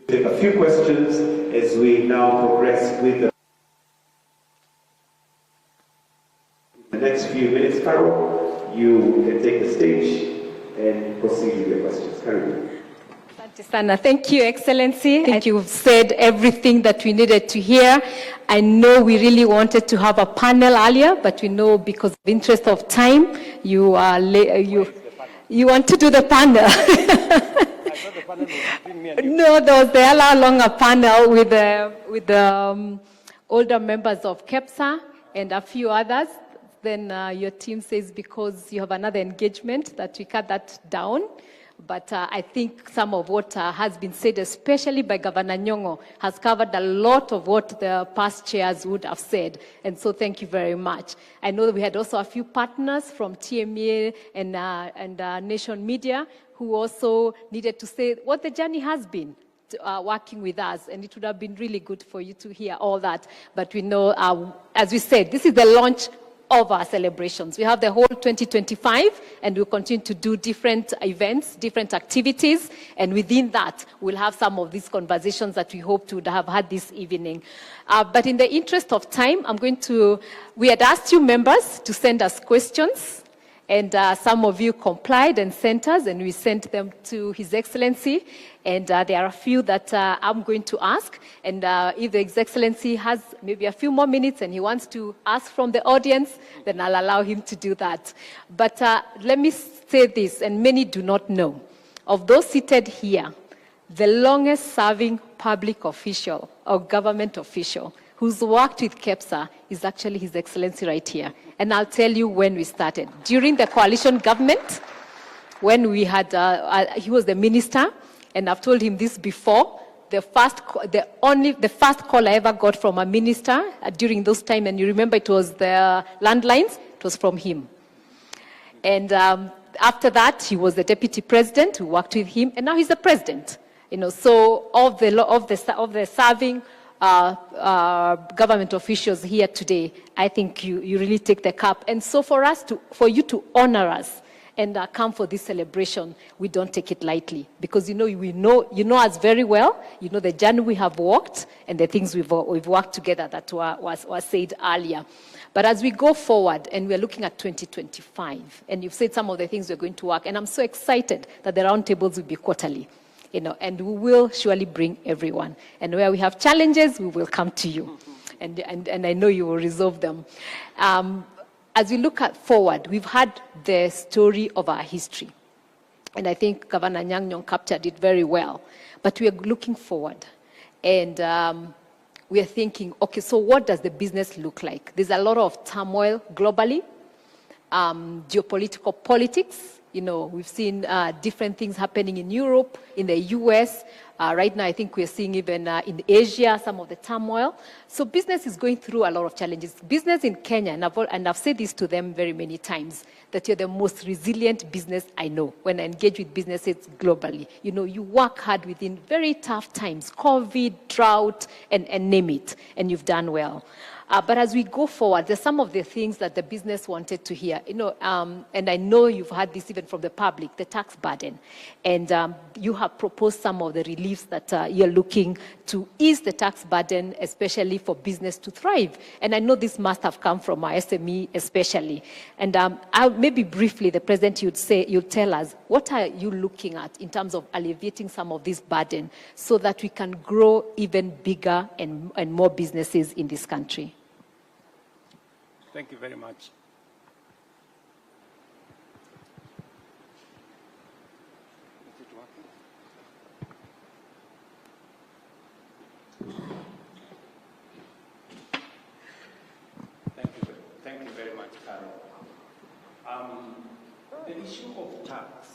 Take a few questions as we now progress with the next few minutes. Carol, you can take the stage and proceed with your questions. Carol. Thank you, Excellency. I think you've said everything that we needed to hear. I know we really wanted to have a panel earlier, but we know because of interest of time, you want to do the panel. No, there was the hour-long panel with the older members of KEPSA and a few others. Then your team says because you have another engagement that we cut that down. But I think some of what has been said, especially by Governor Nyong'o, has covered a lot of what the past chairs would have said. And so thank you very much. I know that we had also a few partners from TMA and Nation Media who also needed to say what the journey has been working with us. And it would have been really good for you to hear all that. But we know, as we said, this is the launch of our celebrations. We have the whole 2025, and we'll continue to do different events, different activities, and within that, we'll have some of these conversations that we hope to have had this evening. But in the interest of time, we had asked you members to send us questions, and some of you complied and sent us, and we sent them to His Excellency. And there are a few that I'm going to ask. And if His Excellency has maybe a few more minutes and he wants to ask from the audience, then I'll allow him to do that. But let me say this, and many do not know. Of those seated here, the longest serving public official or government official who's worked with KEPSA is actually His Excellency right here. And I'll tell you when we started. During the coalition government, when we had, he was the minister, and I've told him this before, the first call I ever got from a minister during those time, and you remember it was the landlines, it was from him. And after that, he was the deputy president who worked with him, and now he's the president. You know, so of the serving government officials here today, I think you really take the cup. And so for you to honor us and come for this celebration, we don't take it lightly, because you know us very well. You know the journey we have walked and the things we've worked together that was said earlier. But as we go forward and we're looking at 2025, and you've said some of the things we're going to work, and I'm so excited that the roundtables will be quarterly. You know, and we will surely bring everyone. And where we have challenges, we will come to you. And I know you will resolve them. As we look forward, we've had the story of our history. And I think Governor Nyong'o captured it very well. But we are looking forward. And we are thinking, okay, so what does the business look like? There's a lot of turmoil globally, geopolitical politics. You know, we've seen different things happening in Europe, in the US. Right now, I think we're seeing even in Asia some of the turmoil. So business is going through a lot of challenges. Business in Kenya, and I've said this to them very many times, that you're the most resilient business I know when I engage with businesses globally. You know, you work hard within very tough times, COVID, drought, and name it, and you've done well. But as we go forward, there's some of the things that the business wanted to hear. You know, and I know you've heard this even from the public, the tax burden. And you have proposed some of the reliefs that you're looking to ease the tax burden, especially for business to thrive. And I know this must have come from our SME especially. And maybe briefly, the President, you'd tell us, what are you looking at in terms of alleviating some of this burden so that we can grow even bigger and more businesses in this country? Thank you very much. Thank you very much, Carol. The issue of tax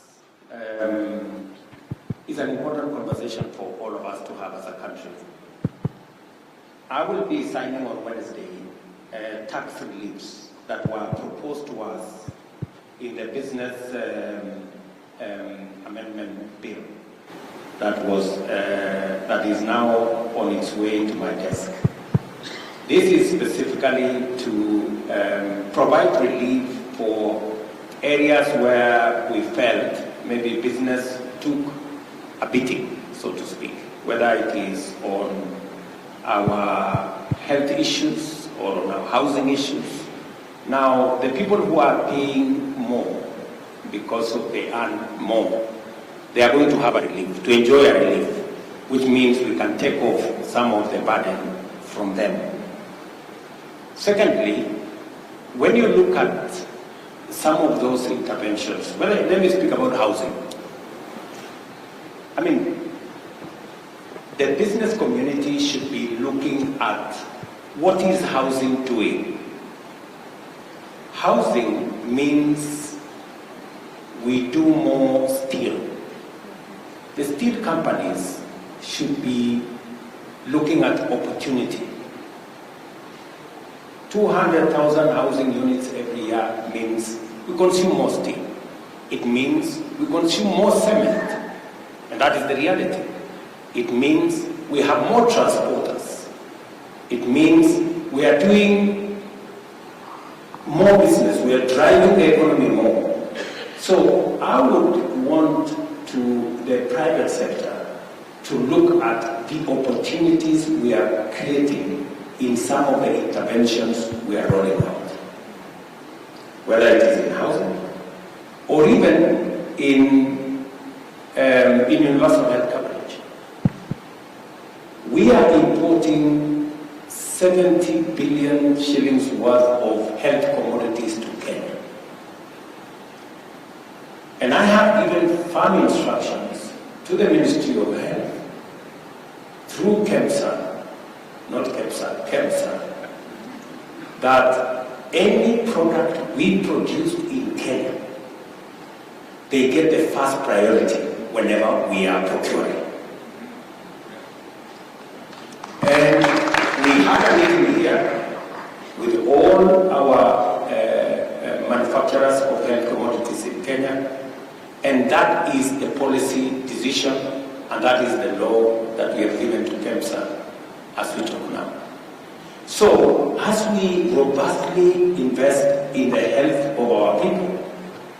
is an important conversation for all of us to have as a country. I will be signing on Wednesday tax reliefs that were proposed to us in the business amendment bill that is now on its way to my desk. This is specifically to provide relief for areas where we felt maybe business took a beating, so to speak. whether it is on our health issues or on our housing issues. Now, the people who are paying more because they earn more, they are going to have a relief, to enjoy a relief, which means we can take off some of the burden from them. Secondly, when you look at some of those interventions, well, let me speak about housing. I mean, the business community should be looking at what is housing doing. Housing means we do more steel. The steel companies should be looking at opportunity. 200,000 housing units every year means we consume more steel. It means we consume more cement, and that is the reality. It means we have more transporters. It means we are doing more business, we are driving the economy more. So I would want the private sector to look at the opportunities we are creating in some of the interventions we are rolling out, whether it is in housing or even in universal health coverage. We are importing 70 billion shillings worth of health commodities to Kenya. And I have given firm instructions to the Ministry of Health through KEPSA, not KEPSA, KEPSA, that any product we produce in Kenya, they get the first priority whenever we are procuring. And we had a meeting here with all our manufacturers of health commodities in Kenya, and that is the policy decision, and that is the law that we have given to KEPSA as we talk now. So, as we robustly invest in the health of our people,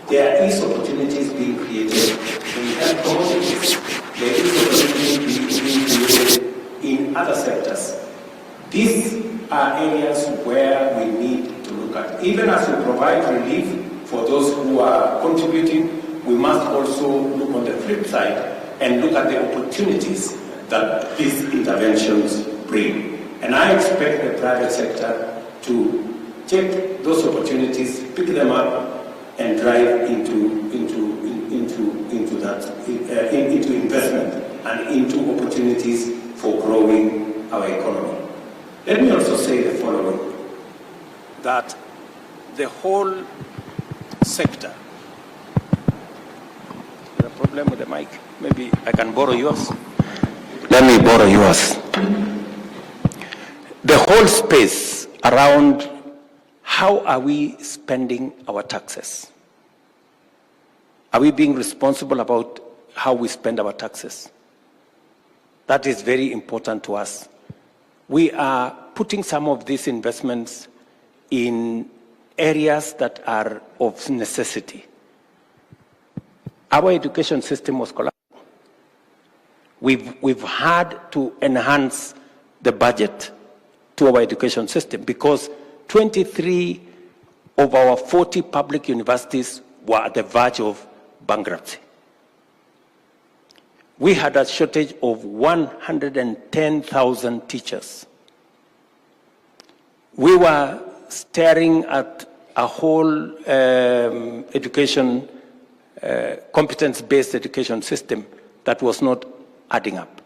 there is opportunities being created in health commodities. There is opportunities being created in other sectors. These are areas where we need to look at. Even as we provide relief for those who are contributing, we must also look on the flip side and look at the opportunities that these interventions bring. And I expect the private sector to take those opportunities, pick them up, and drive into investment and into opportunities for growing our economy. Let me also say the following, that the whole sector, there's a problem with the mic, maybe I can borrow yours. Let me borrow yours. The whole space around how are we spending our taxes? Are we being responsible about how we spend our taxes? That is very important to us. We are putting some of these investments in areas that are of necessity. Our education system was collapsing. We've had to enhance the budget to our education system because 23 of our 40 public universities were at the verge of bankruptcy. We had a shortage of 110,000 teachers. We were staring at a whole competence-based education system that was not adding up.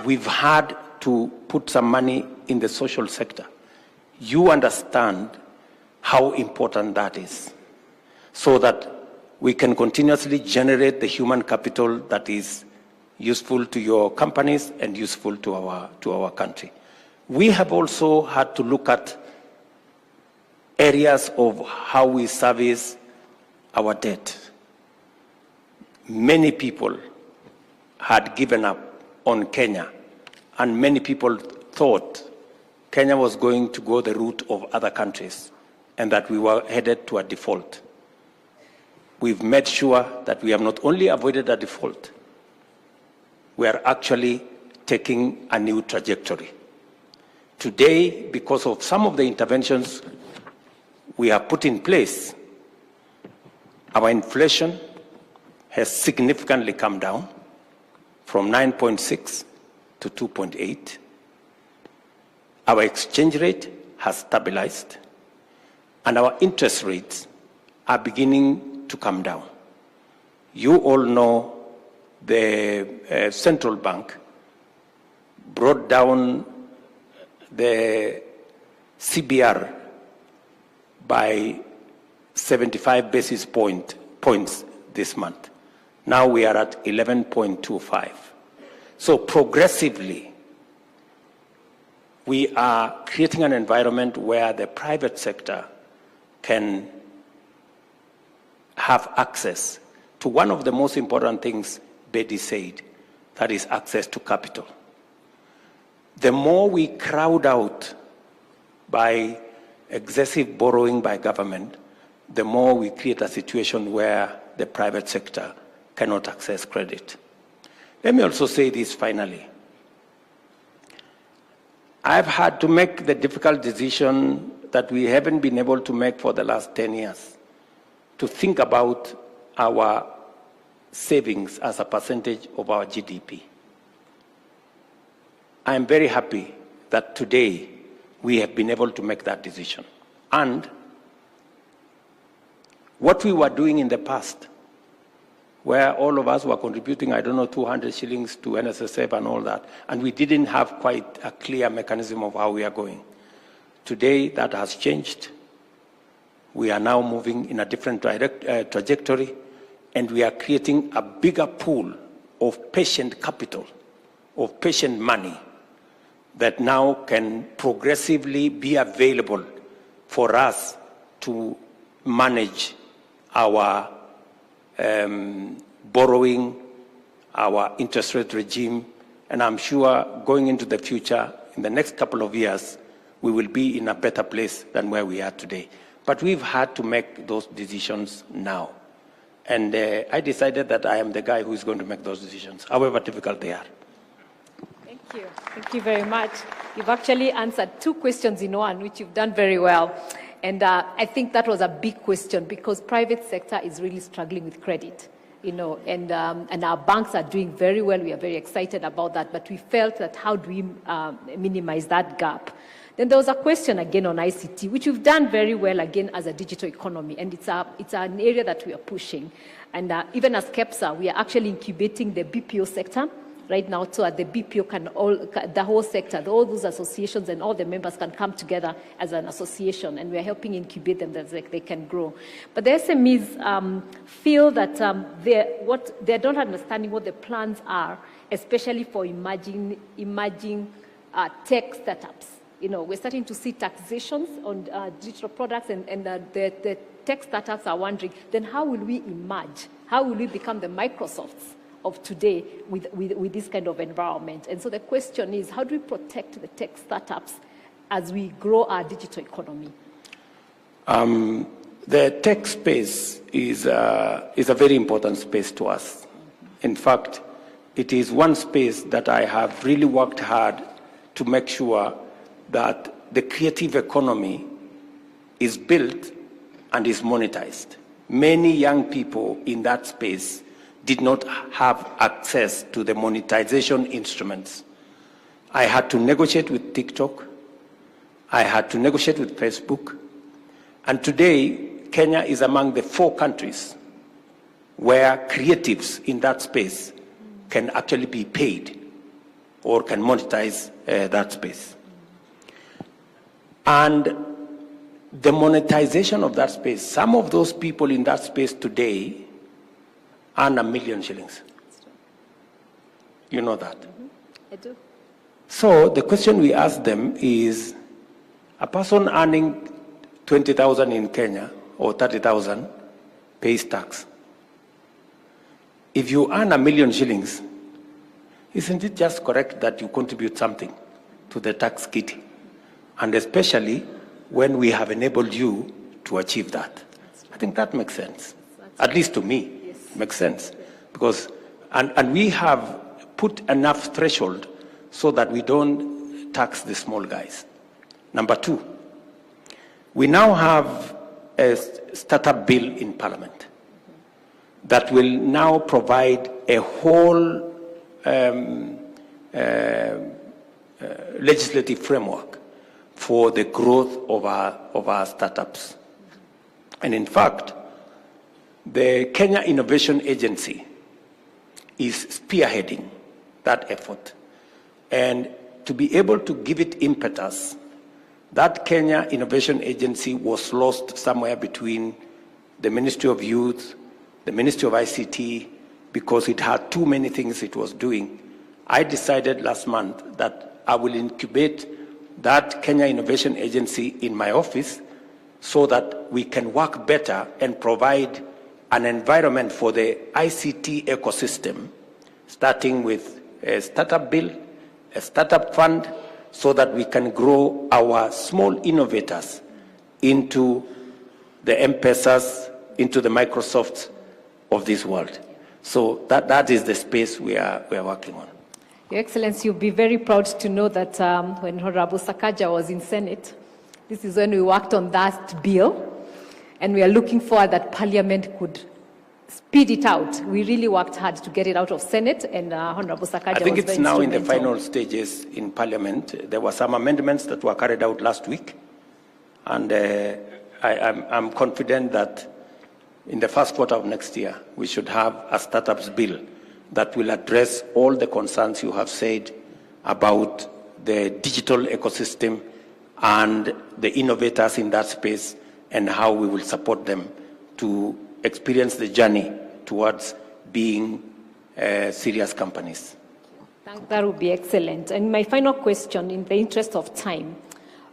We've had to put some money in the social sector. You understand how important that is, so that we can continuously generate the human capital that is useful to your companies and useful to our country. We have also had to look at areas of how we service our debt. Many people had given up on Kenya, and many people thought Kenya was going to go the route of other countries and that we were headed to a default. We've made sure that we have not only avoided a default, we are actually taking a new trajectory. Today, because of some of the interventions we have put in place, our inflation has significantly come down from 9.6 to 2.8. Our exchange rate has stabilized, and our interest rates are beginning to come down. You all know the central bank brought down the CBR by 75 basis points this month. Now we are at 11.25. So progressively, we are creating an environment where the private sector can have access to one of the most important things Betty said, that is access to capital. The more we crowd out by excessive borrowing by government, the more we create a situation where the private sector cannot access credit. Let me also say this finally. I've had to make the difficult decision that we haven't been able to make for the last 10 years, to think about our savings as a percentage of our GDP. I am very happy that today we have been able to make that decision. And what we were doing in the past, where all of us were contributing, 200 shillings to NSSF and all that, and we didn't have quite a clear mechanism of how we are going. Today, that has changed. We are now moving in a different trajectory, and we are creating a bigger pool of patient capital, of patient money, that now can progressively be available for us to manage our borrowing, our interest rate regime, and I'm sure going into the future, in the next couple of years, we will be in a better place than where we are today. But we've had to make those decisions now. And I decided that I am the guy who is going to make those decisions, however difficult they are. Thank you. Thank you very much. You've actually answered two questions in one, which you've done very well. And I think that was a big question because private sector is really struggling with credit, and our banks are doing very well. We are very excited about that, but we felt that how do we minimize that gap? Then there was a question again on ICT, which we've done very well again as a digital economy, and it's an area that we are pushing. And even as KEPSA, we are actually incubating the BPO sector right now, so that the BPO the whole sector, all those associations and all the members can come together as an association, and we're helping incubate them that they can grow. But the SMEs feel that they're not understanding what the plans are, especially for emerging tech startups. We're starting to see taxations on digital products, and the tech startups are wondering, then how will we emerge? How will we become the Microsofts of today with this kind of environment? And so the question is, how do we protect the tech startups as we grow our digital economy? The tech space is a very important space to us. In fact, it is one space that I have really worked hard to make sure that the creative economy is built and is monetized. Many young people in that space did not have access to the monetization instruments. I had to negotiate with TikTok. I had to negotiate with Facebook. And today, Kenya is among the 4 countries where creatives in that space can actually be paid or can monetize that space. And the monetization of that space, some of those people in that space today earn 1 million shillings. You know that? Mm-hmm. I do. So the question we ask them is, a person earning 20,000 in Kenya or 30,000 pays tax. If you earn 1 million shillings, isn't it just correct that you contribute something to the tax kitty? And especially when we have enabled you to achieve that. I think that makes sense. At least to me, makes sense. Because, and we have put enough threshold so that we don't tax the small guys. Number two, we now have a startup bill in Parliament that will now provide a whole legislative framework for the growth of our startups. And in fact, the Kenya Innovation Agency is spearheading that effort. And to be able to give it impetus, that Kenya Innovation Agency was lost somewhere between the Ministry of Youth, the Ministry of ICT, because it had too many things it was doing. I decided last month that I will incubate that Kenya Innovation Agency in my office so that we can work better and provide an environment for the ICT ecosystem, starting with a startup bill, a startup fund, so that we can grow our small innovators into the M-Pesas, into the Microsofts of this world. So that is the space we are working on. Your Excellency, you'll be very proud to know that when Honorable Sakaja was in Senate, this is when we worked on that bill, and we are looking forward that Parliament could speed it out. We really worked hard to get it out of Senate, and Honorable Sakaja was very instrumental. I think it's now in the final stages in Parliament. There were some amendments that were carried out last week, and I'm confident that in the first quarter of next year, we should have a startups bill that will address all the concerns you have said about the digital ecosystem and the innovators in that space and how we will support them to experience the journey towards being serious companies. That would be excellent. And my final question, in the interest of time,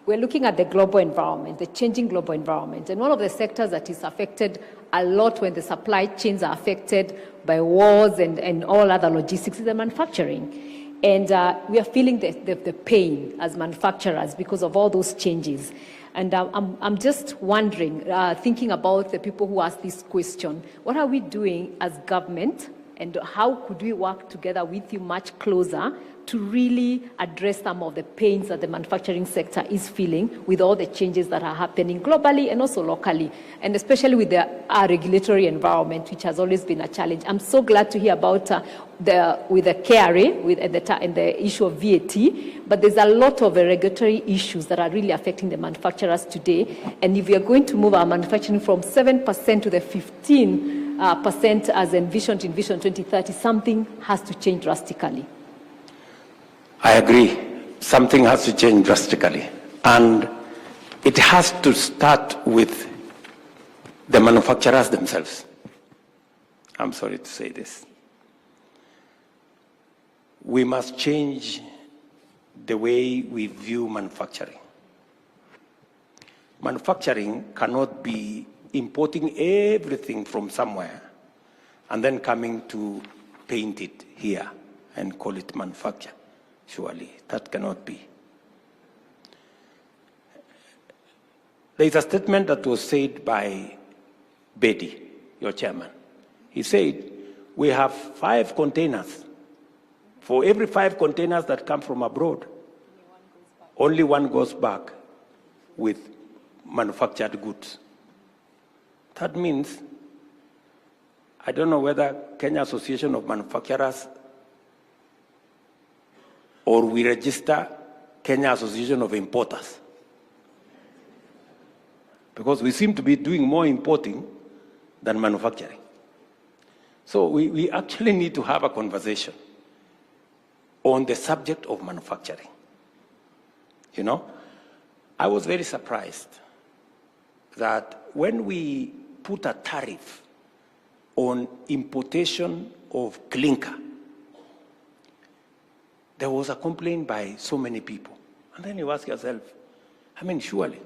we're looking at the global environment, the changing global environment. And one of the sectors that is affected a lot when the supply chains are affected by wars and all other logistics is the manufacturing. And we are feeling the pain as manufacturers because of all those changes. And I'm just wondering, thinking about the people who ask this question, what are we doing as government, and how could we work together with you much closer to really address some of the pains that the manufacturing sector is feeling with all the changes that are happening globally and also locally, and especially with our regulatory environment, which has always been a challenge. I'm so glad to hear about with the KRA and the issue of VAT, but there's a lot of regulatory issues that are really affecting the manufacturers today. And if we are going to move our manufacturing from 7% to the 15% as envisioned in Vision 2030, something has to change drastically. I agree. Something has to change drastically. And it has to start with the manufacturers themselves. I'm sorry to say this. We must change the way we view manufacturing. Manufacturing cannot be importing everything from somewhere and then coming to paint it here and call it manufacture. Surely, that cannot be. There is a statement that was said by Bedi, your chairman. He said, we have 5 containers. For every 5 containers that come from abroad, only one goes back with manufactured goods. That means, I don't know whether Kenya Association of Manufacturers or we register Kenya Association of Importers. Because we seem to be doing more importing than manufacturing. So we actually need to have a conversation on the subject of manufacturing. You know, I was very surprised that when we put a tariff on importation of clinker, there was a complaint by so many people. And then you ask yourself, I mean, surely,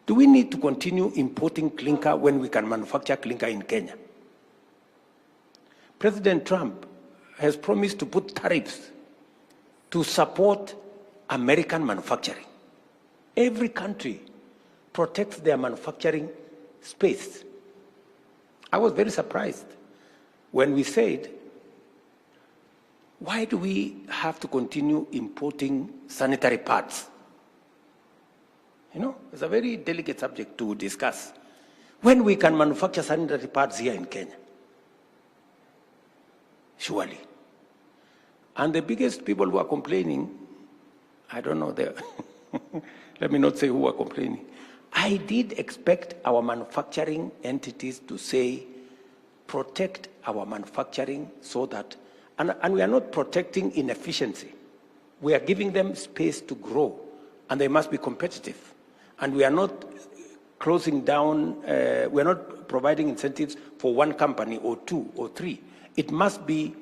do we need to continue importing clinker when we can manufacture clinker in Kenya? President Trump has promised to put tariffs to support American manufacturing. Every country protects their manufacturing space. I was very surprised when we said Why do we have to continue importing sanitary pads? You know, it's a very delicate subject to discuss. When we can manufacture sanitary pads here in Kenya, surely. And the biggest people who are complaining, I don't know, let me not say who are complaining. I did expect our manufacturing entities to say, protect our manufacturing so that, and we are not protecting inefficiency. We are giving them space to grow, and they must be competitive. And we are not closing down, we are not providing incentives for one company or two or three. It must be,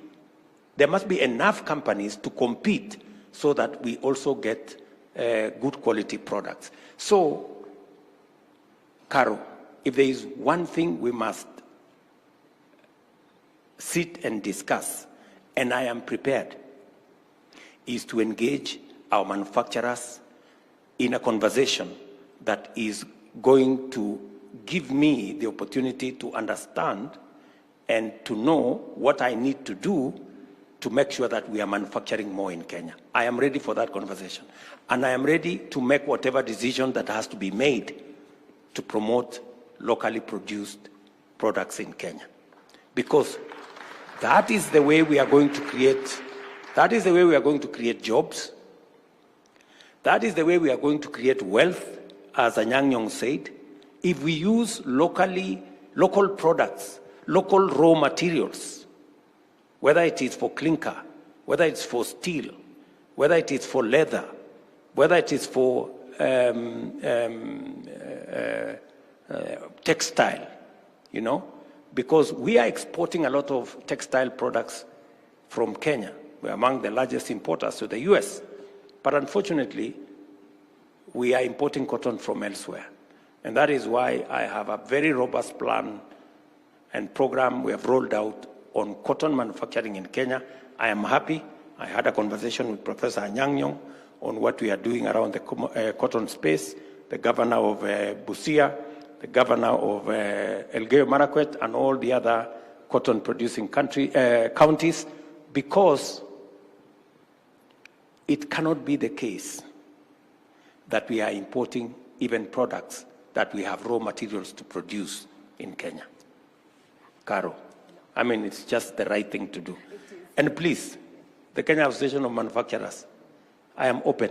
there must be enough companies to compete so that we also get good quality products. So, Caro, if there is one thing we must sit and discuss, and I am prepared, is to engage our manufacturers in a conversation that is going to give me the opportunity to understand and to know what I need to do to make sure that we are manufacturing more in Kenya. I am ready for that conversation. And I am ready to make whatever decision that has to be made to promote locally produced products in Kenya. Because that is the way we are going to create, that is the way we are going to create jobs. That is the way we are going to create wealth, as Anyang' Nyong'o said. If we use local products, local raw materials, whether it is for clinker, whether it's for steel, whether it is for leather, whether it is for textile, you know, because we are exporting a lot of textile products from Kenya. We're among the largest importers to the US. But unfortunately, we are importing cotton from elsewhere. And that is why I have a very robust plan and program we have rolled out on cotton manufacturing in Kenya. I am happy. I had a conversation with Professor Anyang' Nyong'o on what we are doing around the cotton space, the governor of Busia, the governor of Elgeyo Marakwet, and all the other cotton-producing counties, because it cannot be the case that we are importing even products that we have raw materials to produce in Kenya. Caro, I mean, it's just the right thing to do. And please, the Kenya Association of Manufacturers, I am open.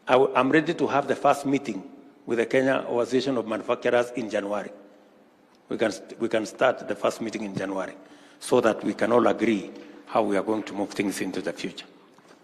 I'm ready to have the first meeting with the Kenya Association of Manufacturers in January. We can start the first meeting in January so that we can all agree how we are going to move things into the future.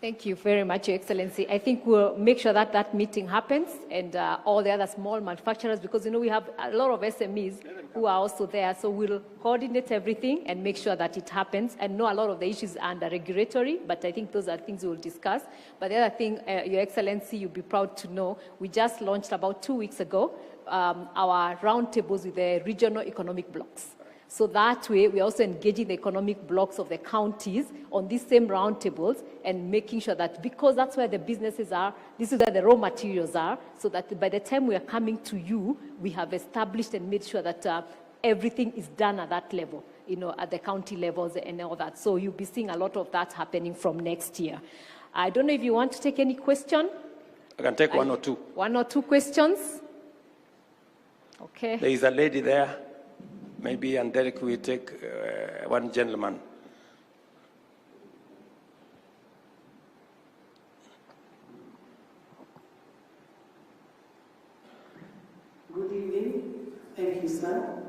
Thank you very much, Your Excellency. I think we'll make sure that that meeting happens, and all the other small manufacturers, because, you know, we have a lot of SMEs who are also there. So we'll coordinate everything and make sure that it happens. And know a lot of the issues are under regulatory, but I think those are things we'll discuss. But the other thing, Your Excellency, you'll be proud to know, we just launched about 2 weeks ago our roundtables with the regional economic blocks. So that way, we're also engaging the economic blocks of the counties on these same roundtables and making sure that, because that's where the businesses are, this is where the raw materials are, so that by the time we are coming to you, we have established and made sure that everything is done at that level, you know, at the county levels and all that. So you'll be seeing a lot of that happening from next year. I don't know if you want to take any question. I can take one or two. One or two questions? Okay. There is a lady there. Maybe, and Derek will take one gentleman. Good evening. Thank you, sir.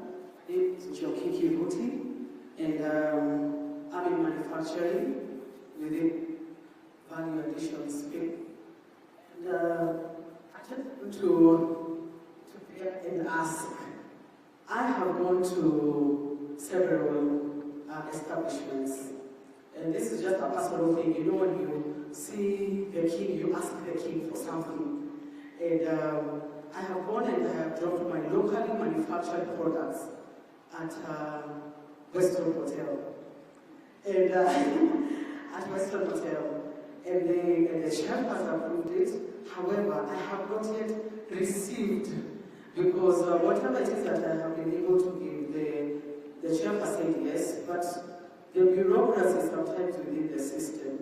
It's Jokiki Ruti, and I'm in manufacturing within value addition space. And I just want to and ask. I have gone to several establishments, and this is just a personal thing. You know, when you see the king, you ask the king for something. And I have gone and I have dropped my locally manufactured products at Western Hotel. And at Western Hotel, and the chef has approved it. However, I have not yet received. Because whatever it is that I have been able to give, the chef has said yes, but the bureaucracy bureaucracy sometimes within the system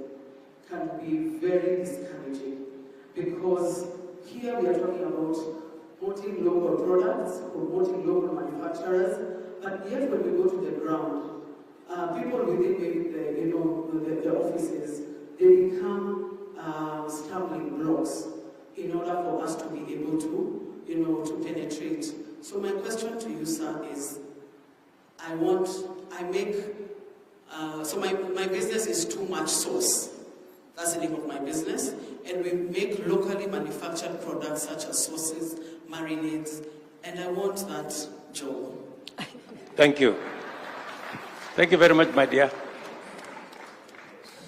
can be very discouraging, because here we are talking about promoting local products, promoting local manufacturers, but yet when we go to the ground, people within the offices, they become stumbling blocks in order for us to be able to, to penetrate. So my question to you, sir, is, so my business is Too Much Sauce. That's the name of my business. And we make locally manufactured products such as sauces, marinades, and I want that job. Thank you. Thank you very much, my dear.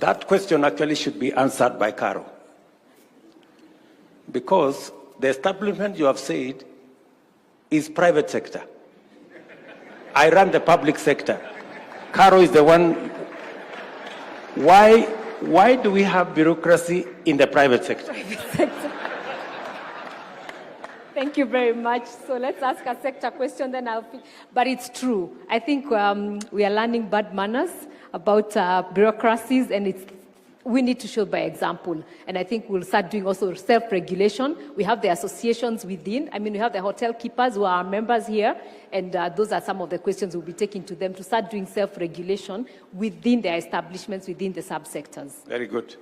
That question actually should be answered by Caro. Because the establishment you have said is private sector. I run the public sector. Caro is the one. Why do we have bureaucracy in the private sector? Thank you very much. So let's ask a sector question, then but it's true. I think we are learning bad manners about bureaucracies, and we need to show by example. And I think we'll start doing also self-regulation. We have the associations within. I mean, we have the hotel keepers who are our members here, and those are some of the questions we'll be taking to them to start doing self-regulation within their establishments, within the subsectors. Very good.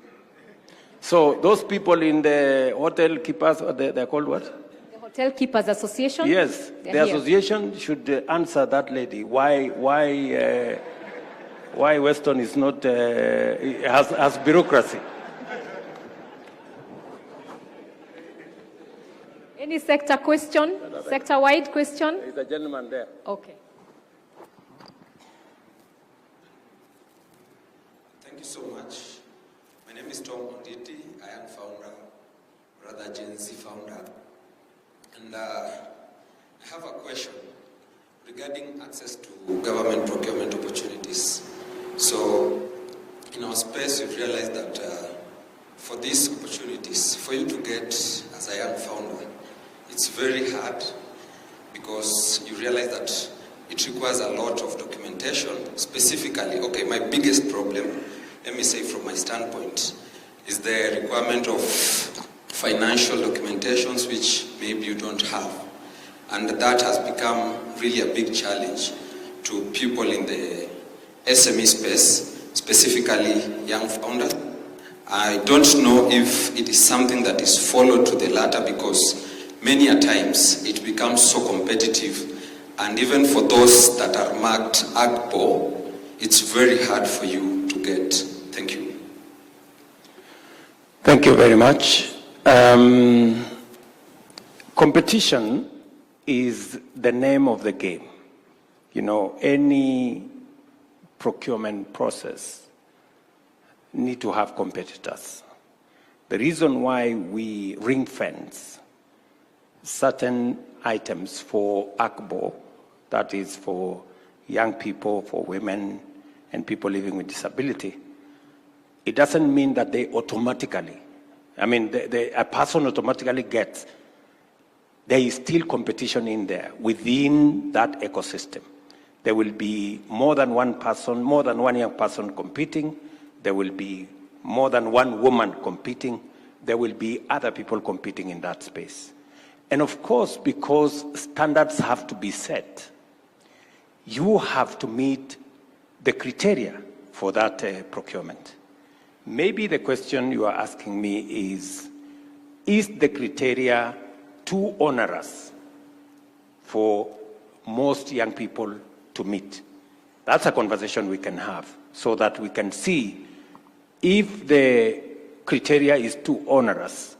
So those people in the hotel keepers, they're called what? Hotel Keepers Association? Yes, the association should answer that lady. Why Weston is not, has bureaucracy. Any sector question? Sector-wide question? There's a gentleman there. Okay. Thank you so much. My name is Tom Onditi. I am founder, rather Gen Z founder. And I have a question regarding access to government procurement opportunities. So, in our space, we've realized that for these opportunities, for you to get as a young founder, it's very hard, because you realize that it requires a lot of documentation. Specifically, okay, my biggest problem, let me say from my standpoint, is the requirement of financial documentations which maybe you don't have. And that has become really a big challenge to people in the SME space, specifically young founders. I don't know if it is something that is followed to the latter, because many a times it becomes so competitive, and even for those that are marked AGPO, it's very hard for you to get. Thank you. Thank you very much. Competition is the name of the game. You know, any procurement process need to have competitors. The reason why we ring fence certain items for AGPO, that is for young people, for women, and people living with disability, it doesn't mean that they automatically, a person automatically gets. There is still competition in there within that ecosystem. There will be more than one person, more than one young person competing. There will be more than one woman competing. There will be other people competing in that space. And of course, because standards have to be set, you have to meet the criteria for that procurement. Maybe the question you are asking me is the criteria too onerous for most young people to meet? That's a conversation we can have, so that we can see if the criteria is too onerous,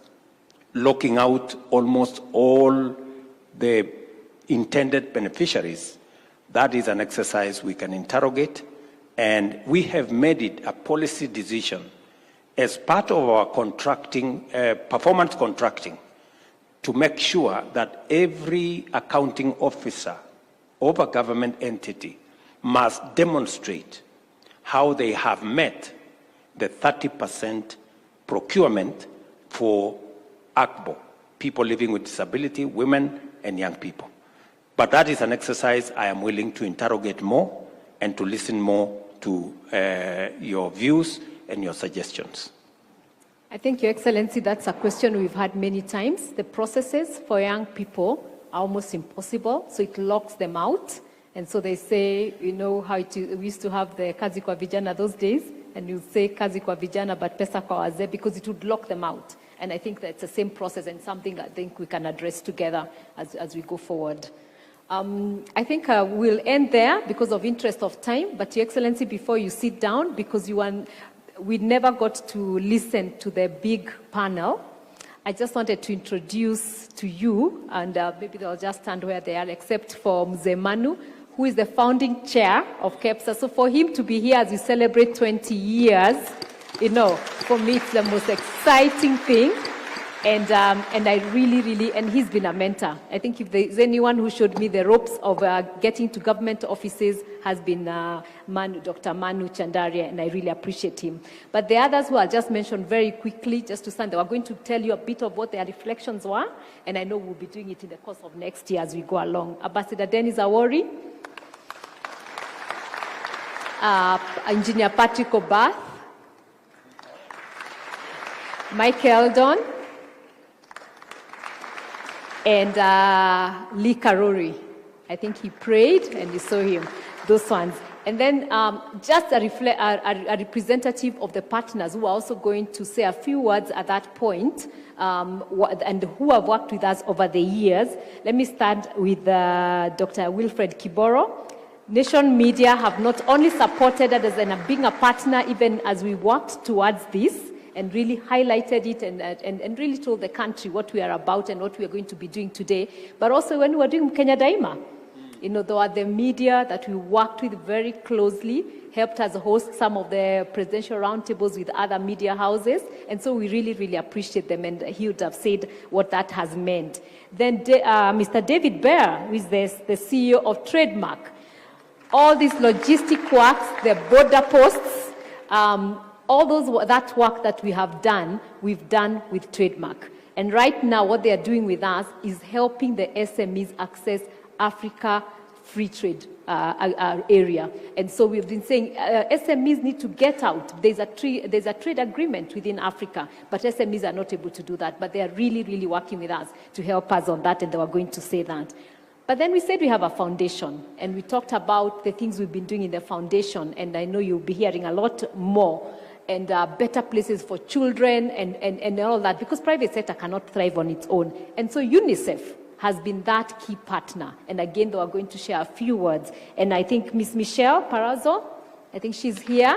locking out almost all the intended beneficiaries. That is an exercise we can interrogate, and we have made it a policy decision as part of our contracting, performance contracting, to make sure that every accounting officer of a government entity must demonstrate how they have met the 30% procurement for AGPO, people living with disability, women and young people. But that is an exercise I am willing to interrogate more and to listen more to your views and your suggestions. I think, Your Excellency, that's a question we've had many times. The processes for young people are almost impossible, so it locks them out. And so they say, you know how we used to have the kazi kwa vijana those days, and you say kazi kwa vijana but pesa kwa wazee, because it would lock them out. And I think that's the same process and something I think we can address together as we go forward. I think we'll end there because of interest of time, but Your Excellency, before you sit down, because we never got to listen to the big panel, I just wanted to introduce to you, and maybe they'll just stand where they are, except for Mzee Manu, who is the founding chair of KEPSA. So for him to be here as we celebrate 20 years, you know, for me it's the most exciting thing. And I really, and he's been a mentor. I think if there's anyone who showed me the ropes of getting to government offices has been Dr. Manu Chandaria, and I really appreciate him. But the others who I'll just mention very quickly, just to stand, they were going to tell you a bit of what their reflections were, and I know we'll be doing it in the course of next year as we go along. Ambassador Dennis Awori, Engineer Patrick Obath, Mike Eldon, and Lee Karori. I think he prayed and you saw him, those ones. And then just a representative of the partners who are also going to say a few words at that point, and who have worked with us over the years. Let me start with Dr. Wilfred Kiboro. Nation Media have not only supported us as being a partner even as we worked towards this, and really highlighted it and really told the country what we are about and what we are going to be doing today. But also when we were doing Kenya Daima, you know, there were the media that we worked with very closely, helped us host some of the presidential roundtables with other media houses. And so we really appreciate them, and he would have said what that has meant. Then Mr. David Bear, who is the CEO of Trademark. All these logistic works, the border posts, all that work that we have done, we've done with Trademark. And right now, what they are doing with us is helping the SMEs access Africa free trade area. And so we've been saying SMEs need to get out. There's a trade agreement within Africa, but SMEs are not able to do that. But they are really working with us to help us on that, and they were going to say that. But then we said we have a foundation, and we talked about the things we've been doing in the foundation, and I know you'll be hearing a lot more, and better places for children and all that, because private sector cannot thrive on its own. And so UNICEF has been that key partner. And again, they are going to share a few words. And I think Miss Michelle Parazzo, I think she's here.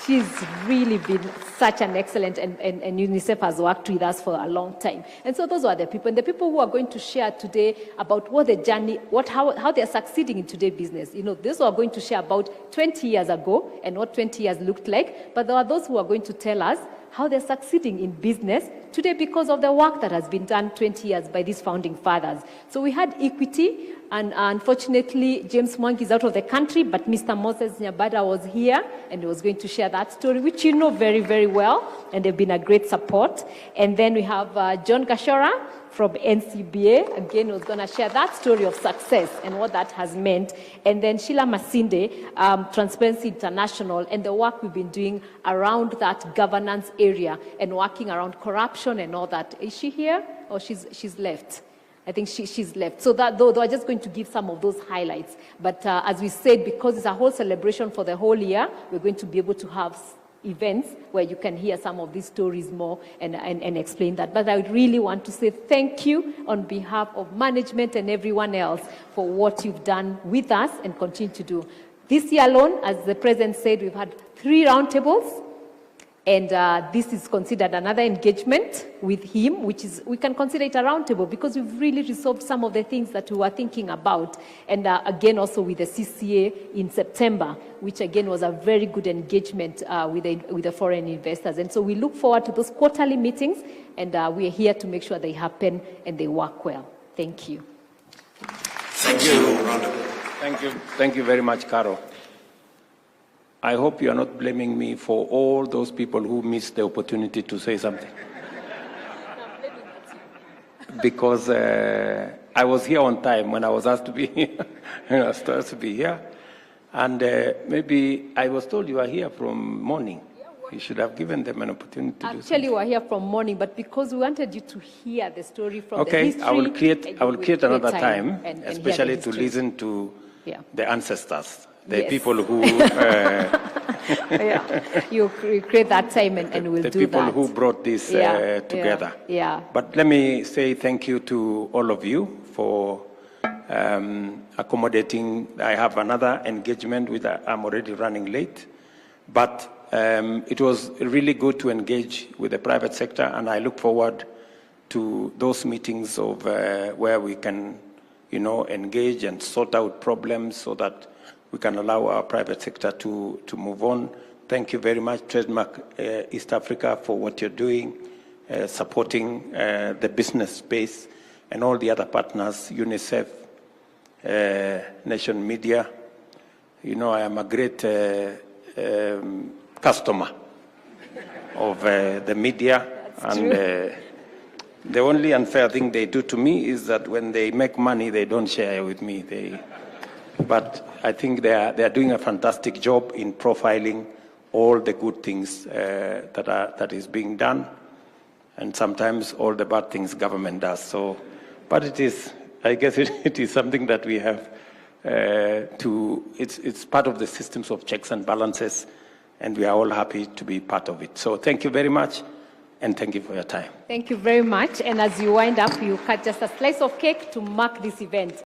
She's really been such an excellent, and UNICEF has worked with us for a long time. And so those are the people. And the people who are going to share today about what the journey, how they're succeeding in today's business. You know, those who are going to share about 20 years ago and what 20 years looked like. But there are those who are going to tell us how they're succeeding in business today because of the work that has been done 20 years by these founding fathers. So we had equity, and unfortunately, James Mwangi is out of the country, but Mr. Moses Nyabada was here, and he was going to share that story, which you know very well, and they've been a great support. And then we have John Gashora from NCBA, again, who's going to share that story of success and what that has meant. And then Sheila Masinde, Transparency International, and the work we've been doing around that governance area and working around corruption and all that. Is she here? Or she's left? I think she's left. So that, though I'm just going to give some of those highlights. But as we said, because it's a whole celebration for the whole year, we're going to be able to have events where you can hear some of these stories more and explain that. But I would really want to say thank you on behalf of management and everyone else for what you've done with us and continue to do. This year alone, as the President said, we've had 3 roundtables. And this is considered another engagement with him, which is, we can consider it a roundtable because we've really resolved some of the things that we were thinking about. And again, also with the CCA in September, which again was a very good engagement with the foreign investors. And so we look forward to those quarterly meetings, and we are here to make sure they happen and they work well. Thank you. Thank you. Thank you very much, Carol. I hope you are not blaming me for all those people who missed the opportunity to say something. Because I was here on time when I was asked to be here. I was asked to be here. And maybe I was told you are here from morning. You should have given them an opportunity to do something. Actually, we're here from morning, but because we wanted you to hear the story from the Okay, history. I will create another time, and hear the especially to history. listen to the ancestors, the Yes. people who You create that time and we'll the do people that. who brought this together. Yeah. But let me say thank you to all of you for accommodating. I have another engagement with, I'm already running late, but it was really good to engage with the private sector, and I look forward to those meetings of where we can, engage and sort out problems so that we can allow our private sector to move on. Thank you very much, Trademark East Africa, for what you're doing, supporting the business space, and all the other partners, UNICEF, Nation Media. I am a great customer of the media. That's and true. The only unfair thing they do to me is that when they make money, they don't share with me. But I think they are doing a fantastic job in profiling all the good things that is being done, and sometimes all the bad things government does. So, but I guess it is something that we have it's part of the systems of checks and balances, and we are all happy to be part of it. So thank you very much, and thank you for your time. Thank you very much. And as you wind up, you cut just a slice of cake to mark this event.